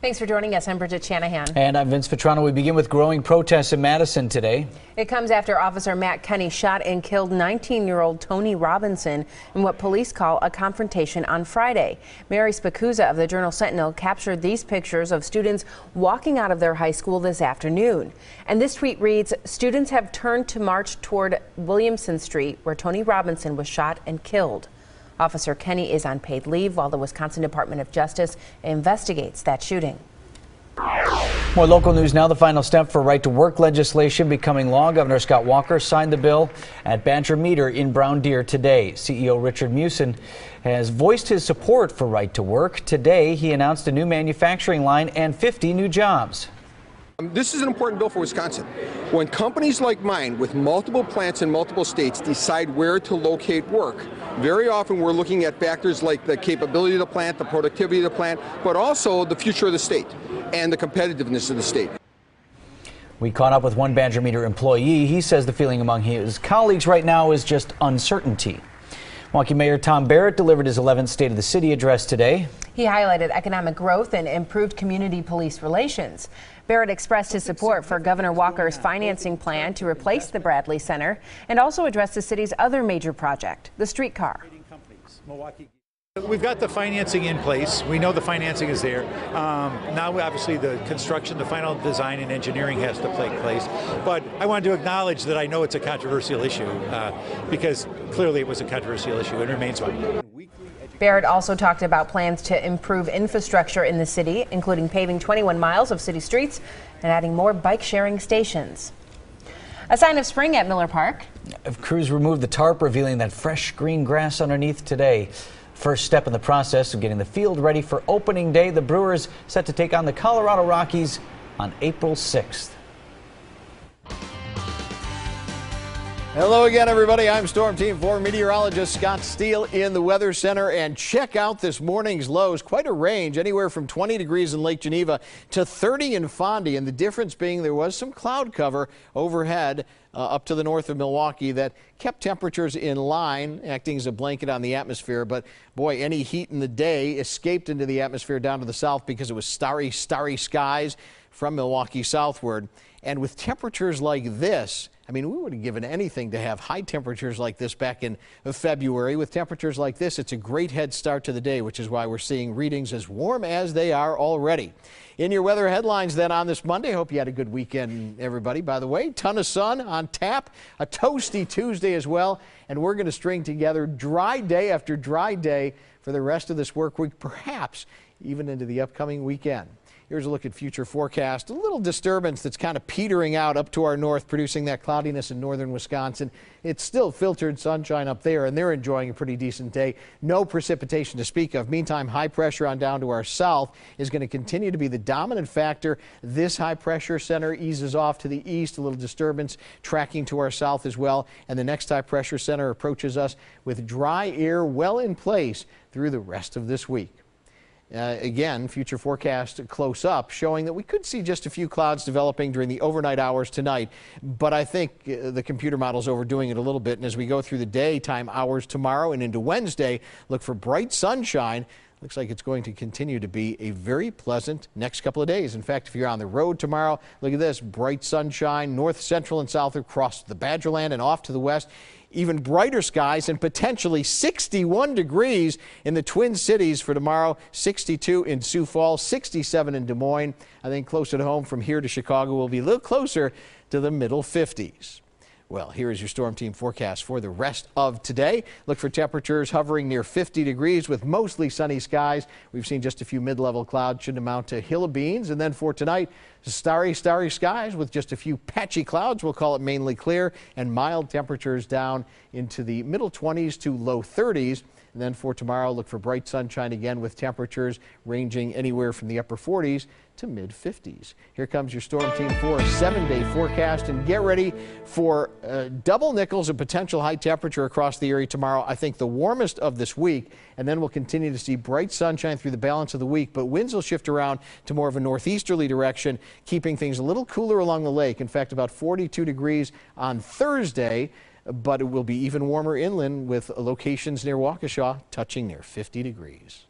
Thanks for joining us. I'm Bridget Shanahan. And I'm Vince Petrano. We begin with growing protests in Madison today. It comes after Officer Matt Kenny shot and killed 19-year-old Tony Robinson in what police call a confrontation on Friday. Mary Spacuzza of the Journal-Sentinel captured these pictures of students walking out of their high school this afternoon. And this tweet reads, "Students have turned to march toward Williamson Street, where Tony Robinson was shot and killed." Officer Kenny is on paid leave while the Wisconsin Department of Justice investigates that shooting. More local news now. The final step for right-to-work legislation becoming law. Governor Scott Walker signed the bill at Badger Meter in Brown Deer today. CEO Richard Mewson has voiced his support for right-to-work. Today, he announced a new manufacturing line and 50 new jobs. This is an important bill for Wisconsin. When companies like mine with multiple plants in multiple states decide where to locate work, very often we're looking at factors like the capability of the plant, the productivity of the plant, but also the future of the state and the competitiveness of the state. We caught up with one Badger Meter employee. He says the feeling among his colleagues right now is just uncertainty. Milwaukee Mayor Tom Barrett delivered his 11th State of the City address today. He highlighted economic growth and improved community police relations. Barrett expressed his support for Governor Walker's financing plan to replace the Bradley Center and also addressed the city's other major project, the streetcar. We've got the financing in place. We know the financing is there. Now, obviously, the construction, the final design and engineering has to take place. But I wanted to acknowledge that I know it's a controversial issue because clearly it was a controversial issue and remains one. Barrett also talked about plans to improve infrastructure in the city, including paving 21 miles of city streets and adding more bike sharing stations. A sign of spring at Miller Park. Crews removed the tarp, revealing that fresh green grass underneath today. First step in the process of getting the field ready for opening day. The Brewers set to take on the Colorado Rockies on April 6th. Hello again, everybody. I'm Storm Team 4 meteorologist Scott Steele in the Weather Center. And check out this morning's lows. Quite a range, anywhere from 20 degrees in Lake Geneva to 30 in Fondy. And the difference being there was some cloud cover overhead up to the north of Milwaukee that kept temperatures in line, acting as a blanket on the atmosphere. But boy, any heat in the day escaped into the atmosphere down to the south because it was starry skies from Milwaukee southward. And with temperatures like this, I mean, we would have given anything to have high temperatures like this back in February. With temperatures like this, it's a great head start to the day, which is why we're seeing readings as warm as they are already. In your weather headlines then on this Monday, hope you had a good weekend, everybody. By the way, ton of sun on tap, a toasty Tuesday as well, and we're going to string together dry day after dry day for the rest of this work week, perhaps even into the upcoming weekend. Here's a look at future forecast. A little disturbance that's kind of petering out up to our north, producing that cloudiness in northern Wisconsin. It's still filtered sunshine up there, and they're enjoying a pretty decent day. No precipitation to speak of. Meantime, high pressure on down to our south is going to continue to be the dominant factor. This high pressure center eases off to the east, a little disturbance tracking to our south as well. And the next high pressure center approaches us with dry air well in place through the rest of this week. Again, future forecast close up showing that we could see just a few clouds developing during the overnight hours tonight. But I think the computer model's overdoing it a little bit. And as we go through the daytime hours tomorrow and into Wednesday, look for bright sunshine. Looks like it's going to continue to be a very pleasant next couple of days. In fact, if you're on the road tomorrow, look at this, bright sunshine, north, central, and south across the Badgerland and off to the west. Even brighter skies and potentially 61 degrees in the Twin Cities for tomorrow, 62 in Sioux Falls, 67 in Des Moines. I think closer to home from here to Chicago will be a little closer to the middle 50s. Well, here is your Storm Team forecast for the rest of today. Look for temperatures hovering near 50 degrees with mostly sunny skies. We've seen just a few mid-level clouds, shouldn't amount to hill of beans. And then for tonight, starry skies with just a few patchy clouds. We'll call it mainly clear, and mild temperatures down into the middle 20s to low 30s. And then for tomorrow, look for bright sunshine again with temperatures ranging anywhere from the upper 40s to mid 50s. Here comes your Storm Team 4 7-day forecast, and get ready for double nickels of potential high temperature across the area tomorrow. I think the warmest of this week, and then we'll continue to see bright sunshine through the balance of the week, but winds will shift around to more of a northeasterly direction, keeping things a little cooler along the lake. In fact, about 42 degrees on Thursday. But it will be even warmer inland with locations near Waukesha touching near 50 degrees.